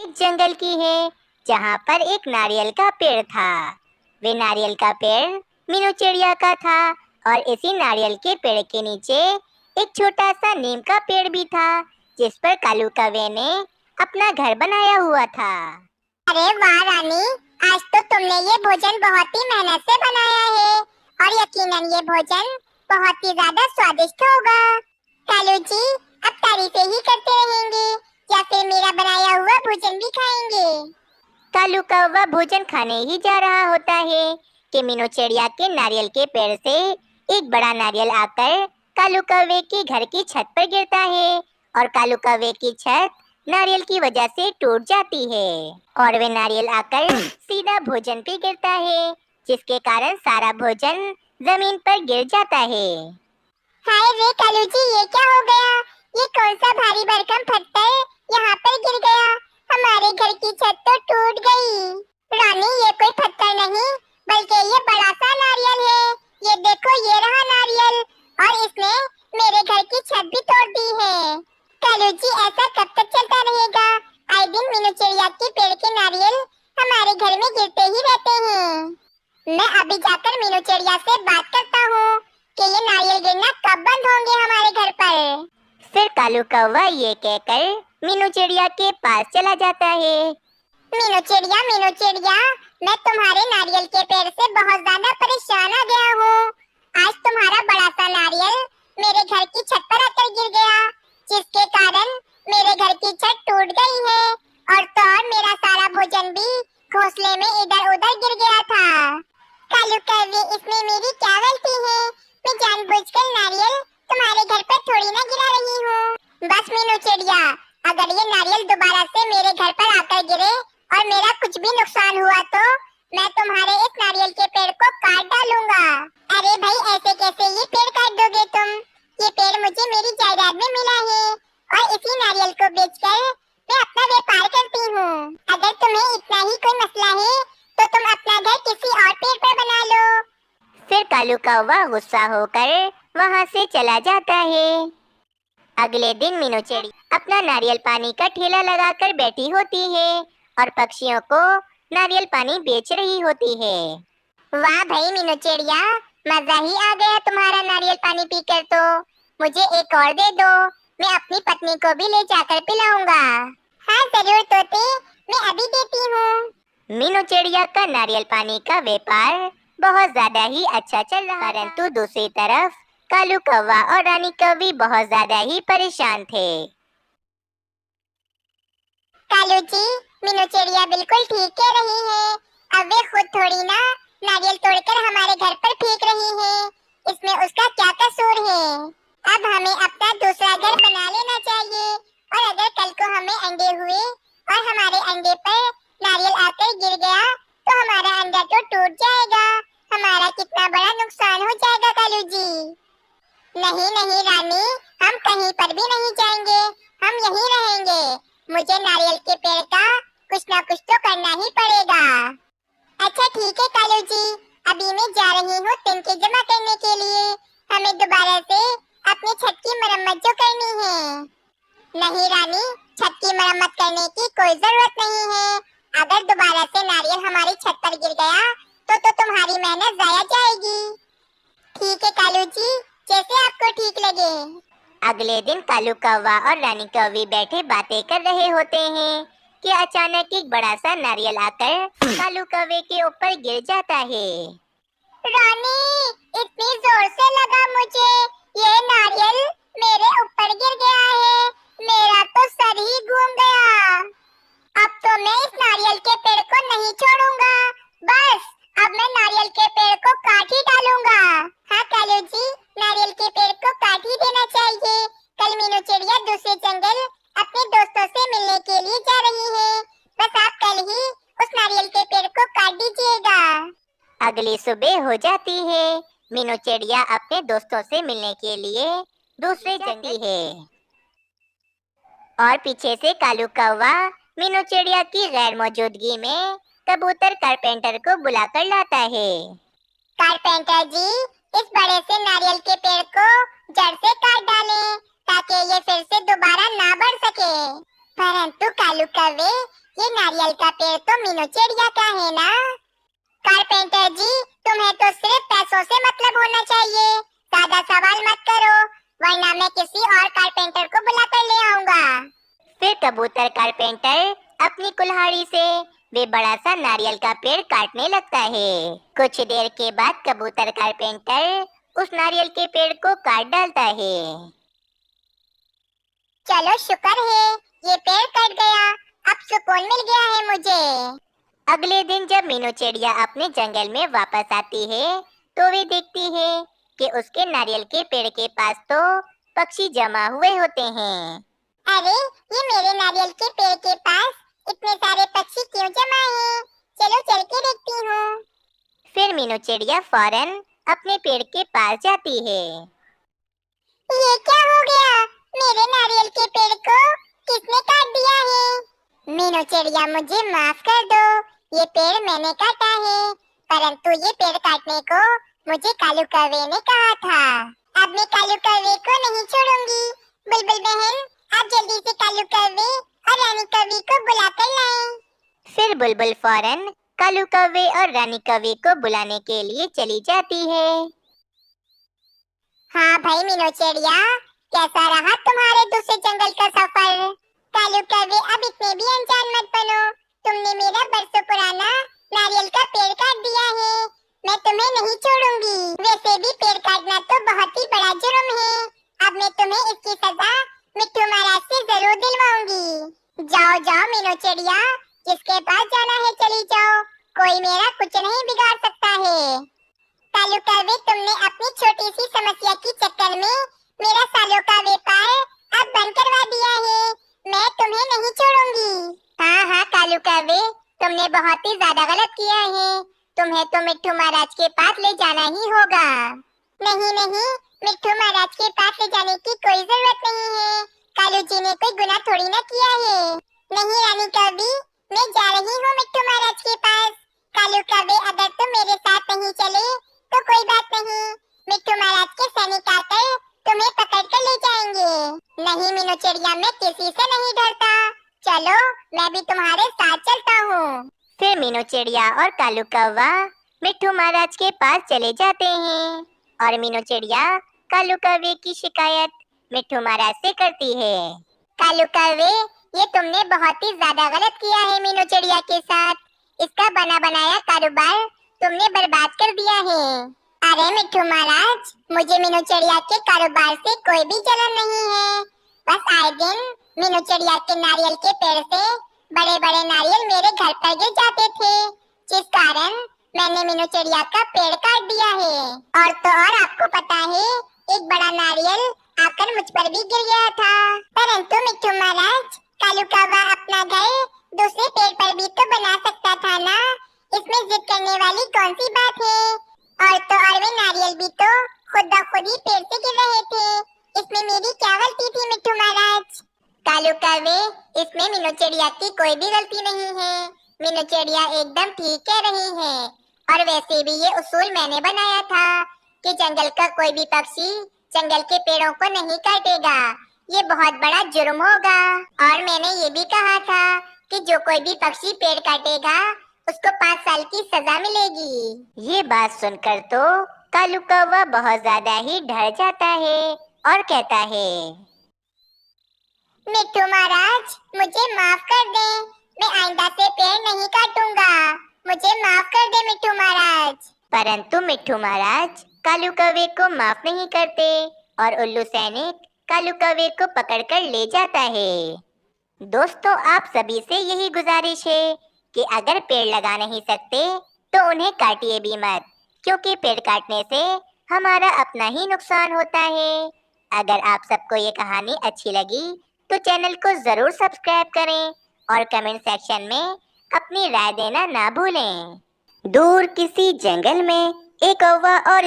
एक जंगल की है जहाँ पर एक नारियल का पेड़ था। वे नारियल का पेड़ मीनू चिड़िया का था और इसी नारियल के पेड़ के नीचे एक छोटा सा नीम का पेड़ भी था जिस पर कालू कौवे ने अपना घर बनाया हुआ था। अरे वाह रानी, आज तो तुमने ये भोजन बहुत ही मेहनत से बनाया है और यकीनन ये भोजन बहुत ही ज्यादा स्वादिष्ट होगा। कालू जी अब तारीफें ही करते रहेंगे या फिर मेरा बनाया हुआ भोजन भी खाएंगे? कालू कौवा भोजन खाने ही जा रहा होता है कि मीनू चिड़िया के नारियल के पेड़ से एक बड़ा नारियल आकर कालू कौवे के घर की छत पर गिरता है और कालू कौवे की छत नारियल की वजह से टूट जाती है और वे नारियल आकर सीधा भोजन पे गिरता है जिसके कारण सारा भोजन जमीन पर गिर जाता है। हाय रे कालू जी, ये क्या हो गया? ये कौन सा भारी भरकम पत्थर यहाँ पर गिर गया? हमारे घर की छत तो टूट गई। रानी, ये कोई पत्थर नहीं बल्कि ये बड़ा सा नारियल है। ये देखो, ये रहा नारियल और इसने मेरे घर की छत भी तोड़ दी है। कालू जी, ऐसा कब तक चलता रहेगा? आए दिन मीनू चिड़िया के पेड़ के नारियल हमारे घर में गिरते ही रहते हैं। मैं अभी जाकर मीनू चिड़िया से बात करता हूँ कि ये नारियल गिरना कब बंद होंगे हमारे घर पर। फिर कालू कौवा ये कहकर मीनू चिड़िया के पास चला जाता है। मीनू चिड़िया, मैं तुम्हारे नारियल के पेड़ से बहुत ज्यादा परेशान आ गया हूँ। आज तुम्हारा बड़ा सा नारियल मेरे घर की छत पर आकर गिर गया, जिसके कारण मेरे घर की छत टूट गई है और तो और मेरा सारा भोजन भी घोंसले में इधर उधर गिर गया था। कालू कौवे, इसमें मेरी क्या गलती है? मैं जानबूझकर नारियल तुम्हारे घर पर थोड़ी ना गिरा रही हूँ। बस मीनू चिड़िया, अगर ये नारियल दोबारा से मेरे घर पर आकर गिरे और मेरा कुछ भी नुकसान हुआ तो मैं तुम्हारे इस नारियल के पेड़ को काट डालूंगा। अरे भाई, ऐसे कैसे ये पेड़ काट दोगे तुम? ये पेड़ मुझे मेरी जायदाद में मिला है और इसी नारियल को बेचकर मैं अपना व्यापार करती हूँ। अगर तुम्हें इतना ही कोई मसला है तो तुम अपना घर किसी और पेड़ पर बना लो। फिर कालू कौवा गुस्सा होकर वहाँ से चला जाता है। अगले दिन मीनू चिड़िया अपना नारियल पानी का ठेला लगाकर बैठी होती है और पक्षियों को नारियल पानी बेच रही होती है। वाह भाई मीनू चिड़िया, मजा ही आ गया तुम्हारा नारियल पानी पीकर तो। मुझे एक और दे दो, मैं अपनी पत्नी को भी ले जाकर पिलाऊंगा। हाँ जरूर तोते, मैं अभी देती हूँ। मीनू चिड़िया का नारियल पानी का व्यापार बहुत ज्यादा ही अच्छा चल रहा था, परंतु दूसरी तरफ कालू कौवा और रानी कौवी बहुत ज्यादा ही परेशान थे। कालू जी, मीनू चिड़िया बिल्कुल ठीक कह रही है। अब वे खुद थोड़ी ना नारियल तोड़कर हमारे घर पर फेंक रही है, इसमें उसका क्या कसूर है? अब हमें अपना दूसरा घर बना लेना चाहिए और अगर कल को हमें अंडे हुए और हमारे अंडे पर नारियल आकर गिर गया तो हमारा अंडा तो टूट जाएगा। हमारा कितना बड़ा नुकसान हो जाएगा कालू जी। नहीं नहीं रानी, हम कहीं पर भी नहीं जाएंगे, हम यहीं रहेंगे। मुझे नारियल के पेड़ का कुछ ना कुछ तो करना ही पड़ेगा। अच्छा ठीक है कालू जी, अभी मैं जा रही हूँ तिनके जमा करने के लिए। हमें दोबारा से अपनी छत की मरम्मत जो करनी है। नहीं रानी, छत की मरम्मत करने की कोई जरूरत नहीं है। अगर दोबारा से नारियल हमारी छत पर गिर गया तो तुम्हारी मेहनत जाया जाएगी। ठीक है कालू जी, जैसे आपको ठीक लगे। अगले दिन कालू कौवा और रानी कौवी बैठे बातें कर रहे होते हैं कि अचानक एक बड़ा सा नारियल आकर कालू कौवे के ऊपर गिर जाता है। रानी, इतनी जोर से लगा मुझे, ये नारियल मेरे ऊपर गिर गया है। मेरा तो सर ही घूम गया। अब तो मैं इस नारियल के पेड़ को नहीं छोड़ूंगा। बस अब मैं नारियल के पेड़ को काट ही डालूंगा। हाँ कालू जी, नारियल के पेड़ को काट ही देना चाहिए। कल मीनू चिड़िया दूसरे जंगल अपने दोस्तों से मिलने के लिए जा रही है। बस आप कल ही उस नारियल के पेड़ को काट दीजिएगा। अगली सुबह हो जाती है। मीनू चिड़िया अपने दोस्तों से मिलने के लिए दूसरे जंगल है और पीछे से कालू कौवा मीनू चिड़िया की गैर मौजूदगी में कबूतर कारपेंटर को बुलाकर लाता है। कारपेंटर जी, इस बड़े से नारियल के पेड़ को जड़ से काट डालें ताकि ये फिर से दोबारा ना बढ़ सके। परंतु कालू कौवे, ये नारियल का पेड़ तो मीनू चिड़िया का है ना। कारपेंटर जी, तुम्हें तो सिर्फ पैसों से मतलब होना चाहिए। ज्यादा सवाल मत करो, वरना मैं किसी और कारपेंटर को बुला कर ले आऊंगा। फिर कबूतर कारपेंटर अपनी कुल्हाड़ी से वे बड़ा सा नारियल का पेड़ काटने लगता है। कुछ देर के बाद कबूतर कारपेंटर उस नारियल के पेड़ को काट डालता है। चलो शुक्र है, ये पेड़ कट गया, अब सुकून मिल गया है मुझे। अगले दिन जब मीनू चिड़िया अपने जंगल में वापस आती है तो वे देखती है कि उसके नारियल के पेड़ के पास तो पक्षी जमा हुए होते हैं। अरे, ये मेरे नारियल के पेड़ के पास इतने सारे पक्षी क्यों जमा हैं? चलो चल के देखती हूँ। फिर मीनू चिड़िया फौरन अपने पेड़ के पास जाती है। ये क्या हो गया? मेरे नारियल के पेड़ को किसने काट दिया है? मीनू चिड़िया, मुझे माफ कर दो, ये पेड़ मैंने काटा है, परंतु ये पेड़ काटने को मुझे कालू कौवे ने कहा था। अब मैं कालू कौवे को नहीं छोड़ूंगी। बुलबुल बहन, आप जल्दी से कालू कौवे और रानी कौवे को बुला कर लाएं। फिर बुलबुल फौरन कालू कौवे और रानी कौवे को बुलाने के लिए चली जाती है। हाँ भाई मीनू चिड़िया, कैसा रहा तुम्हारे दूसरे जंगल का सफर? कालू कौवे, अब इतने भी अनजान मत बनो। तुमने मेरा बरसों पुराना नारियल का पेड़ काट दिया है, मैं तुम्हें नहीं छोड़ूंगी। वैसे भी पेड़ काटना तो बहुत ही बड़ा जुर्म है। अब मैं तुम्हें इसकी सजा मिट्ठू महाराज से जरूर दिलवाऊंगी। जाओ जाओ मीनू चिड़िया, जिसके पास जाना है चली जाओ, कोई मेरा कुछ नहीं बिगाड़ सकता है। कालू कौवे, तुमने अपनी छोटी सी समस्या के चक्कर में मेरा सालों का व्यापार अब बंद करवा दिया है। मैं तुम्हें नहीं छोड़ूंगी। हाँ हाँ कालू कौवे, तुमने बहुत ही ज्यादा गलत किया है। तुम्हें तो मिट्ठू महाराज के पास ले जाना ही होगा। नहीं नहीं, मिट्ठू महाराज के पास ले जाने की कोई जरूरत नहीं है। कालू जी ने कोई गुनाह थोड़ी ना किया है। नहीं रानी कौवे, मैं जा रही हूँ मिट्ठू महाराज के पास। कालू कौवे, अगर तुम मेरे साथ नहीं चले तो कोई बात नहीं, मिट्ठू महाराज के सैनिक आकर तुम्हें पकड़ कर ले जाएंगे। नहीं मीनू चिड़िया, मैं किसी से नहीं डरता। चलो, मैं भी तुम्हारे साथ चलता हूँ। फिर मीनू चिड़िया और कालू कौवा मिट्ठू महाराज के पास चले जाते हैं और मीनू चिड़िया कालू कौवे की शिकायत मिट्ठू महाराज से करती है। कालू कौवे, ये तुमने बहुत ही ज्यादा गलत किया है मीनू चिड़िया के साथ। इसका बना बनाया कारोबार तुमने बर्बाद कर दिया है। अरे मिट्ठू महाराज, मुझे मीनू चिड़िया के कारोबार से कोई भी जलन नहीं है। बस आए दिन मीनू चिड़िया के नारियल के पेड़ से बड़े बड़े नारियल मेरे घर पर गिर जाते थे, जिस कारण मैंने मीनू चिड़िया का पेड़ काट दिया है। और तो और आपको पता है, एक बड़ा नारियल आकर मुझ पर भी गिर गया था। परंतु मिट्ठू महाराज, कालू कौवा अपना घर दूसरे पेड़ पर भी तो बना सकता था ना। इसमें जिद करने वाली कौन सी बात है? और तो और वे नारियल भी तो खुद ब खुद ही पेड़ से गिर रहे थे। इसमें मेरी क्या गलती थी मिट्ठू महाराज? कालू कौवे, इसमें मीनू चिड़िया की कोई भी गलती नहीं है। मीनू चिड़िया एकदम ठीक कह रही है। और वैसे भी ये उसूल मैंने बनाया था कि जंगल का कोई भी पक्षी जंगल के पेड़ों को नहीं काटेगा, ये बहुत बड़ा जुर्म होगा। और मैंने ये भी कहा था कि जो कोई भी पक्षी पेड़ काटेगा उसको 5 साल की सजा मिलेगी। ये बात सुनकर तो कालू कौवा बहुत ज्यादा ही डर जाता है और कहता है, मिट्ठू महाराज, मुझे माफ कर दे, मैं आइंदा से पेड़ नहीं काटूंगा। मुझे माफ कर दे मिट्ठू महाराज। परंतु मिट्ठू महाराज कालू कौवे को माफ नहीं करते और उल्लू सैनिक कालू कौवे को पकड़कर ले जाता है। दोस्तों, आप सभी से यही गुजारिश है कि अगर पेड़ लगा नहीं सकते तो उन्हें काटिए भी मत, क्योंकि पेड़ काटने से हमारा अपना ही नुकसान होता है। अगर आप सबको ये कहानी अच्छी लगी तो चैनल को जरूर सब्सक्राइब करें और कमेंट सेक्शन में अपनी राय देना ना भूलें। दूर किसी जंगल में एक कौवा और